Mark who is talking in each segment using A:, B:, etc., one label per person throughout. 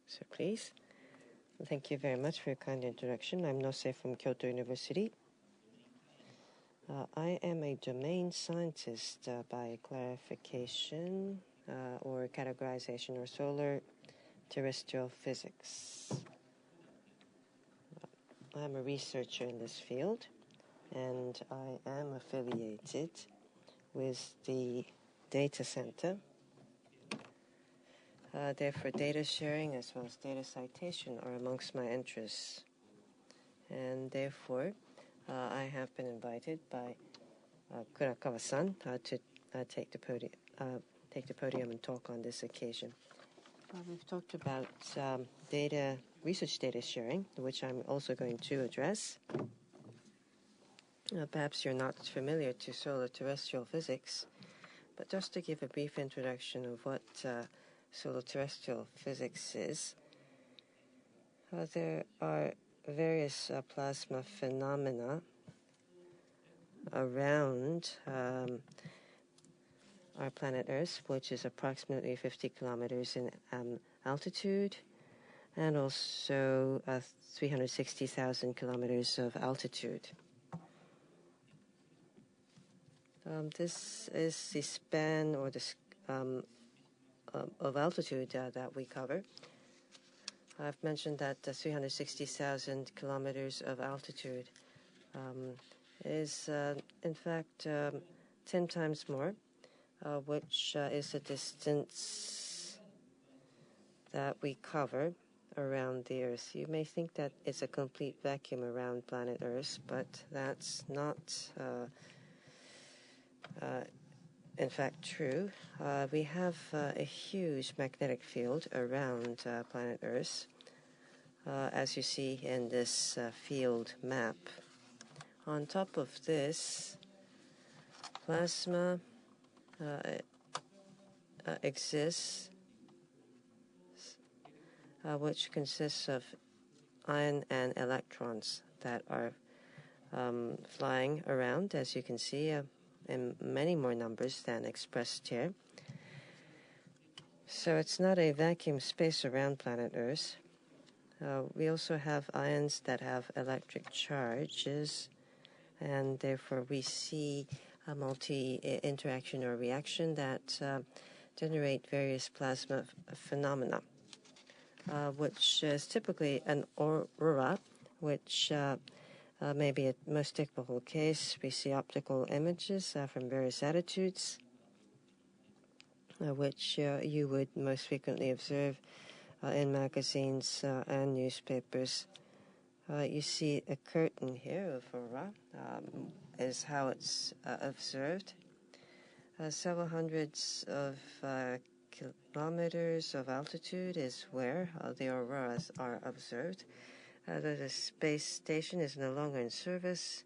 A: So please. Thank you very much for your kind introduction. I'm Nosé from Kyoto University. I am a domain scientist by clarification or categorization or solar-terrestrial physics. I'm a researcher in this field, and I am affiliated with the data center. Therefore, data sharing as well as data citation are amongst my interests. And therefore, I have been invited by Kurakawa-san to take the podium and talk on this occasion. We've talked about research data sharing, which I'm also going to address. Perhaps you're not familiar to solar-terrestrial physics, but just to give a brief introduction of what solar-terrestrial physics is, there are various plasma phenomena around our planet Earth, which is approximately 50 kilometers in altitude, and also 360,000 kilometers of altitude. This is the span or the of altitude that we cover. I've mentioned that 360,000 kilometers of altitude is in fact 10 times more, which is the distance that we cover around the Earth. You may think that it's a complete vacuum around planet Earth, but that's not in fact true. We have a huge magnetic field around planet Earth, as you see in this field map. On top of this, plasma exists, which consists of ion and electrons that are flying around, as you can see, in many more numbers than expressed here. So it's not a vacuum space around planet Earth. We also have ions that have electric charges, and therefore we see a multi-interaction or reaction that generate various plasma phenomena, which is typically an aurora, which maybe a most typical case. We see optical images from various attitudes, which you would most frequently observe in magazines and newspapers. You see a curtain here of aurora, is how it's observed. Several hundreds of kilometers of altitude is where the auroras are observed. The space station is no longer in service.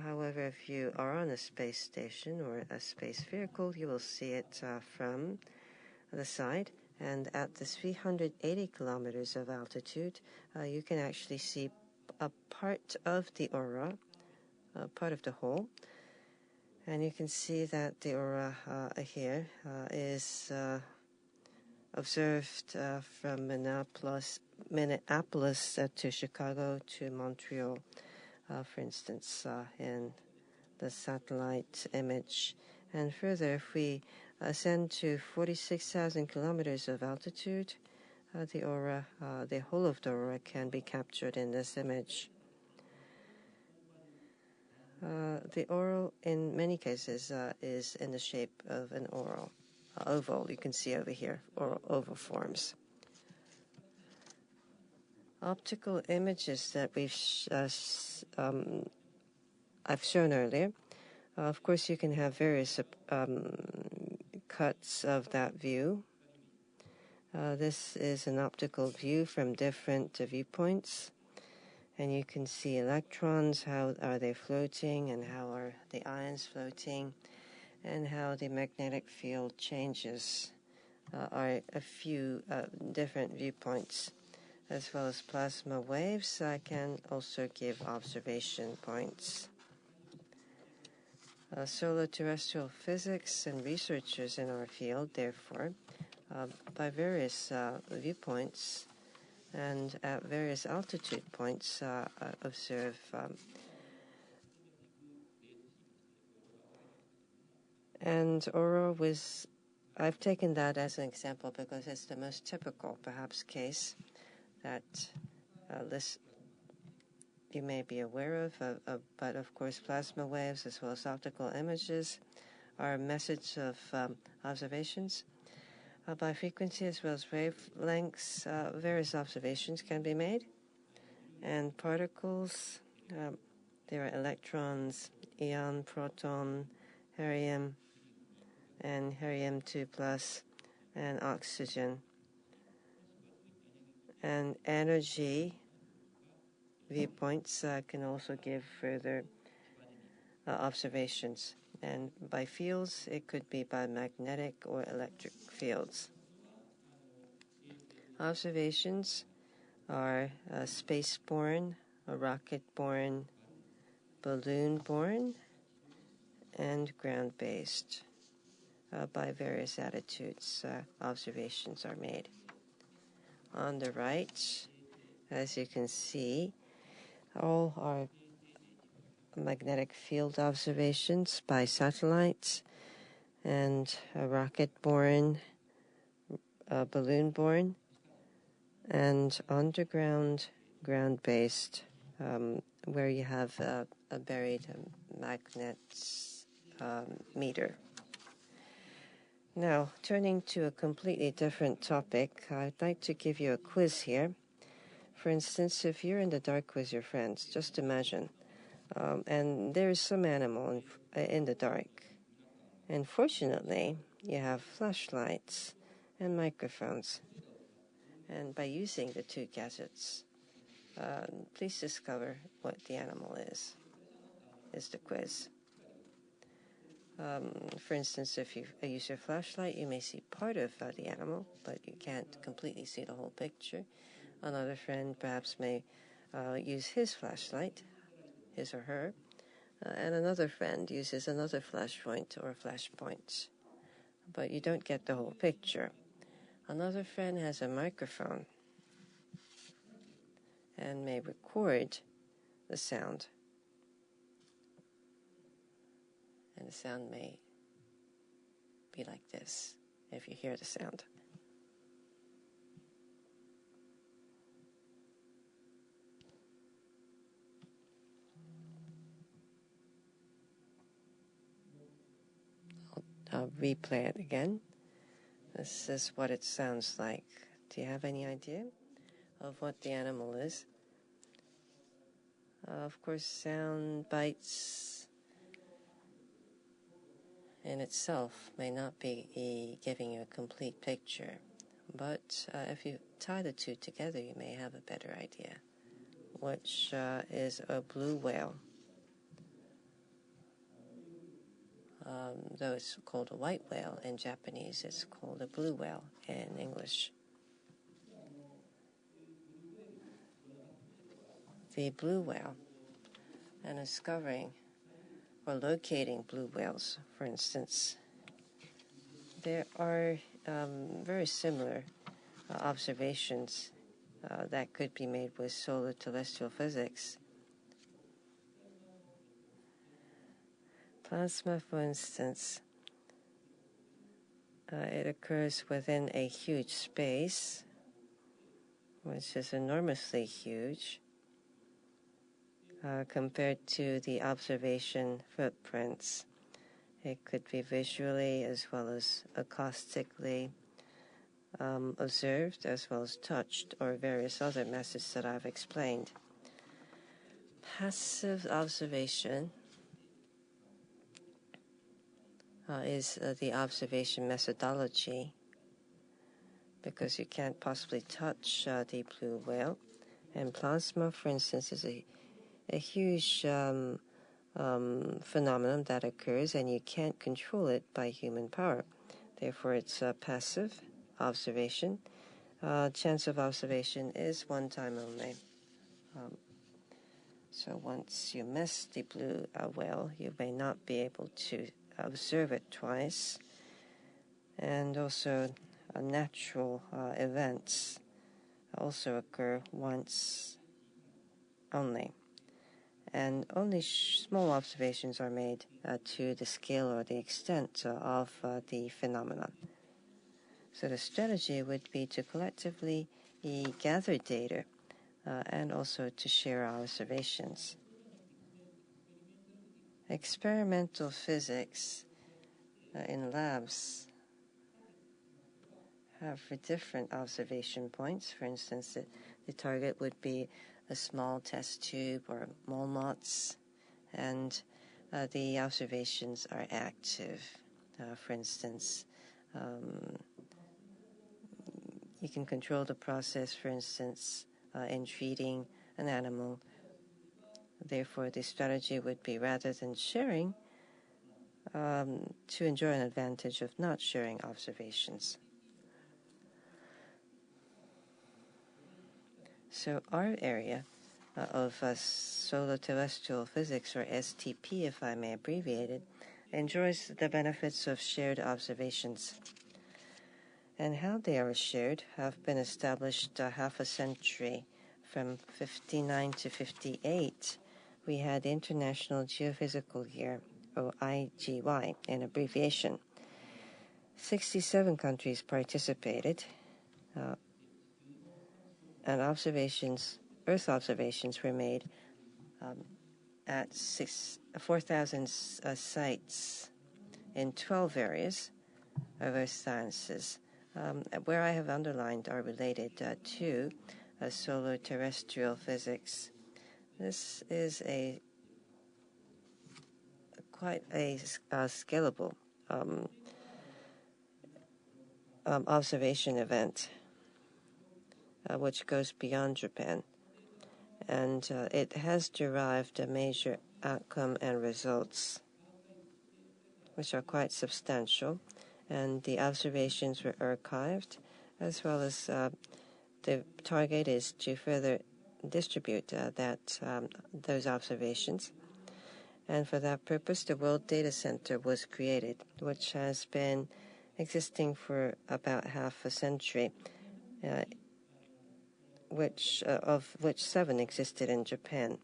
A: However, if you are on a space station or a space vehicle, you will see it from the side. And at the 380 kilometers of altitude, you can actually see a part of the aurora, part of the whole. And you can see that the aurora here is observed from Minneapolis to Chicago to Montreal, for instance, in the satellite image. And further, if we ascend to 46,000 kilometers of altitude, the aurora, the whole of the aurora can be captured in this image. The auroral, in many cases, is in the shape of an auroral oval. You can see over here, or oval forms. Optical images that I've shown earlier. Of course, you can have various cuts of that view. This is an optical view from different viewpoints. And you can see electrons, how are they floating, and how are the ions floating, and how the magnetic field changes are a few different viewpoints. As well as plasma waves, I can also give observation points. Solar-terrestrial physics and researchers in our field, therefore, by various viewpoints, and at various altitude points observe. And aurora I've taken that as an example because it's the most typical, perhaps, case that you may be aware of, but of course plasma waves as well as optical images are a message of observations. By frequency as well as wavelengths, various observations can be made. And particles, there are electrons, ion, proton, helium, and helium-2 plus, and oxygen. And energy viewpoints can also give further observations. And by fields, it could be by magnetic or electric fields. Observations are space-borne, rocket-borne, balloon-borne, and ground-based. By various attitudes, observations are made. On the right, as you can see, all are magnetic field observations by satellites and rocket-borne, balloon-borne, and underground, ground-based, where you have a buried magnet meter. Now, turning to a completely different topic, I'd like to give you a quiz here. For instance, if you're in the dark with your friends, just imagine, and there is some animal in the dark. And fortunately, you have flashlights and microphones. And by using the two gadgets, please discover what the animal is the quiz. For instance, if you use your flashlight, you may see part of the animal, but you can't completely see the whole picture. Another friend perhaps may use his flashlight, his or her, and another friend uses another flashpoint or flashpoint, but you don't get the whole picture. Another friend has a microphone and may record the sound. And the sound may be like this, if you hear the sound. I'll replay it again. This is what it sounds like. Do you have any idea of what the animal is? Of course, sound bites in itself may not be giving you a complete picture, but if you tie the two together, you may have a better idea, which is a blue whale. Though it's called a white whale in Japanese, it's called a blue whale in English. The blue whale, and discovering or locating blue whales, for instance, there are very similar observations that could be made with solar-terrestrial physics. Plasma, for instance, it occurs within a huge space, which is enormously huge, compared to the observation footprints. It could be visually as well as acoustically observed, as well as touched, or various other methods that I've explained. Passive observation is the observation methodology, because you can't possibly touch the blue whale. And plasma, for instance, is a huge phenomenon that occurs, and you can't control it by human power. Therefore, it's a passive observation. Chance of observation is one time only. So once you miss the blue whale, you may not be able to observe it twice. And also natural events also occur once only. And only small observations are made to the scale or the extent of the phenomenon. So the strategy would be to collectively gather data and also to share our observations. Experimental physics in labs have different observation points. For instance, the target would be a small test tube or mole moths, and the observations are active. For instance, you can control the process, for instance, in treating an animal. Therefore, the strategy would be, rather than sharing, to enjoy an advantage of not sharing observations. So our area of solar-terrestrial physics, or STP if I may abbreviate it, enjoys the benefits of shared observations. And how they are shared have been established half a century. From 59 to 58, we had the International Geophysical Year, or IGY in abbreviation. 67 countries participated, and Earth observations were made at 4,000 sites in 12 areas of Earth sciences. Where I have underlined are related to solar-terrestrial physics. This is quite a scalable observation event, which goes beyond Japan. And it has derived a major outcome and results, which are quite substantial. And the observations were archived, as well as the target is to further distribute those observations. And for that purpose, the World Data Center was created, which has been existing for about half a century, of which 7 existed in Japan.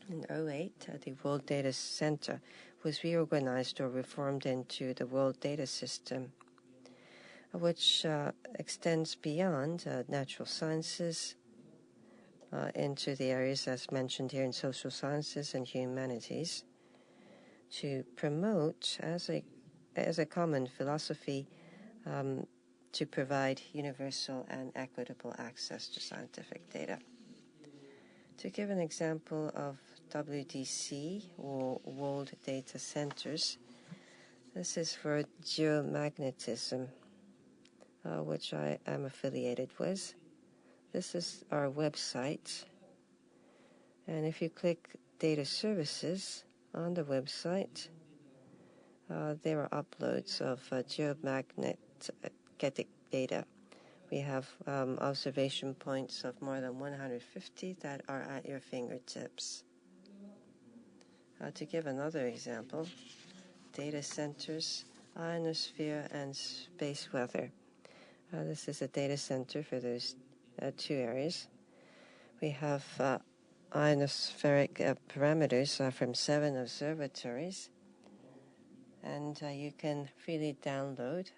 A: In 2008, the World Data Center was reorganized or reformed into the World Data System, which extends beyond natural sciences into the areas as mentioned here in social sciences and humanities, to promote as a common philosophy to provide universal and equitable access to scientific data. To give an example of WDC, or World Data Centers, this is for geomagnetism, which I am affiliated with. This is our website, and if you click Data Services on the website, there are uploads of geomagnetic data. We have observation points of more than 150 that are at your fingertips. To give another example, data centers, ionosphere, and space weather. This is a data center for those 2 areas. We have ionospheric parameters from 7 observatories, and you can freely download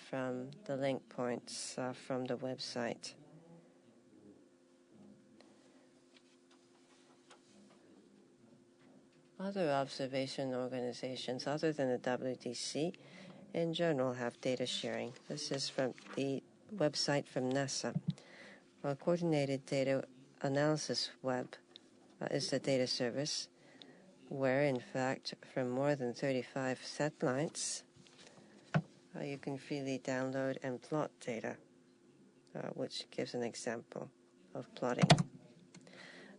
A: from the link points from the website. Other observation organizations other than the WDC in general have data sharing. This is from the website from NASA. Coordinated Data Analysis Web is the data service, where in fact from more than 35 satellites you can freely download and plot data, which gives an example of plotting.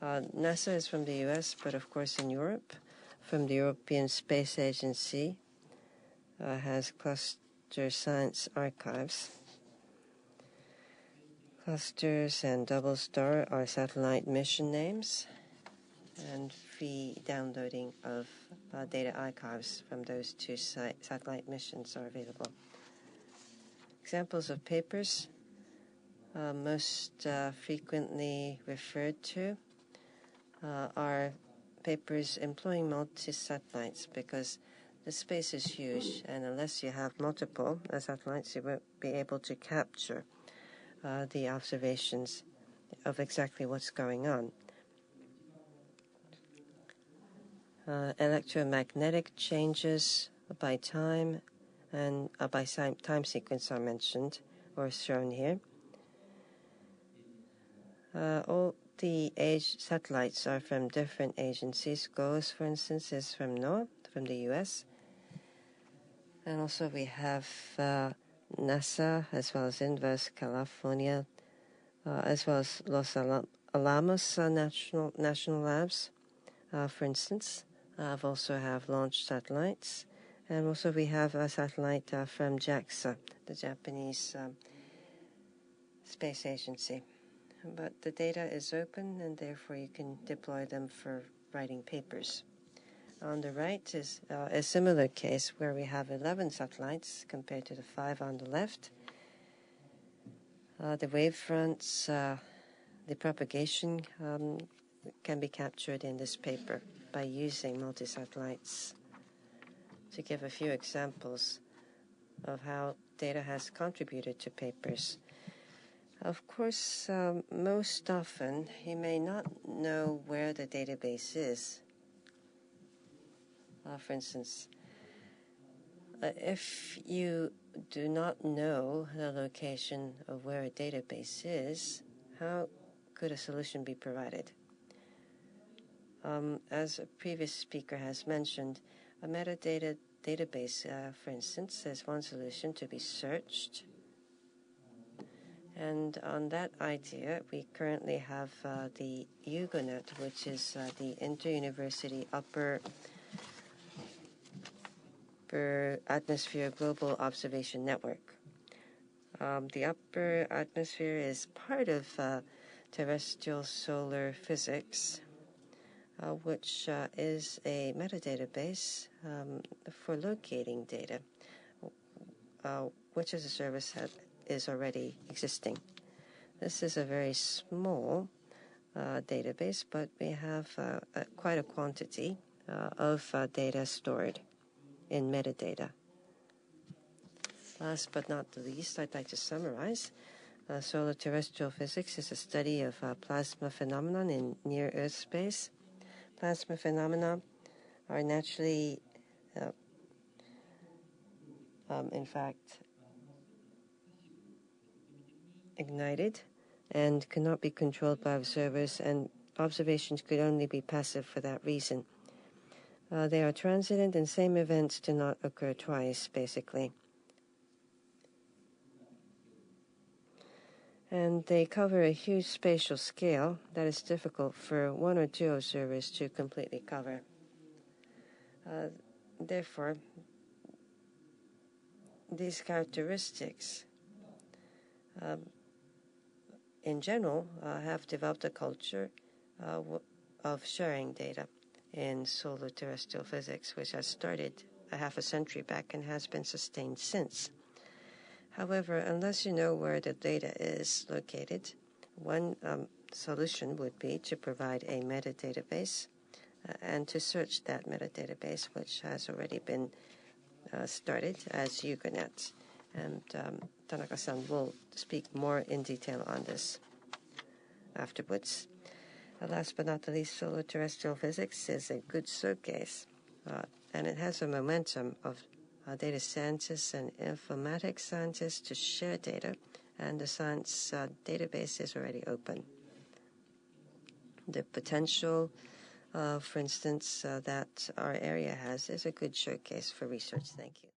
A: NASA is from the US, but of course in Europe, from the European Space Agency, has cluster science archives. Clusters and double star are satellite mission names, and free downloading of data archives from those 2 satellite missions are available. Examples of papers most frequently referred to are papers employing multi-satellites, because the space is huge, and unless you have multiple satellites, you won't be able to capture the observations of exactly what's going on. Electromagnetic changes by time and by time sequence are mentioned or shown here. All the satellites are from different agencies. GOES, for instance, is from NOAA, from the US. And also we have NASA, as well as Inverse, California, as well as Los Alamos National Labs, for instance. Also have launched satellites. And also we have a satellite from JAXA, the Japanese Space Agency. But the data is open, and therefore you can deploy them for writing papers. On the right is a similar case where we have 11 satellites compared to the 5 on the left. The wavefronts, the propagation can be captured in this paper by using multi-satellites. To give a few examples of how data has contributed to papers. Of course, most often you may not know where the database is. For instance, if you do not know the location of where a database is, how could a solution be provided? As a previous speaker has mentioned, a metadata database, for instance, is one solution to be searched. And on that idea, we currently have the UGONET, which is the Inter-University Upper Atmosphere Global Observation Network. The upper atmosphere is part of terrestrial solar physics, which is a metadatabase for locating data, which is a service that is already existing. This is a very small database, but we have quite a quantity of data stored in metadata. Last but not the least, I'd like to summarize. Solar-terrestrial physics is a study of plasma phenomenon in near-Earth space. Plasma phenomena are naturally, in fact, ignited and cannot be controlled by observers, and observations could only be passive for that reason. They are transient, and same events do not occur twice, basically. And they cover a huge spatial scale that is difficult for one or two observers to completely cover. Therefore, these characteristics in general have developed a culture of sharing data in solar terrestrial physics, which has started a half a century back and has been sustained since. However, unless you know where the data is located, one solution would be to provide a metadatabase and to search that metadatabase, which has already been started as UGONET. And Tanaka-san will speak more in detail on this afterwards. Last but not the least, solar terrestrial physics is a good showcase, and it has a momentum of data scientists and informatics scientists to share data, and the science database is already open. The potential, for instance, that our area has is a good showcase for research. Thank you.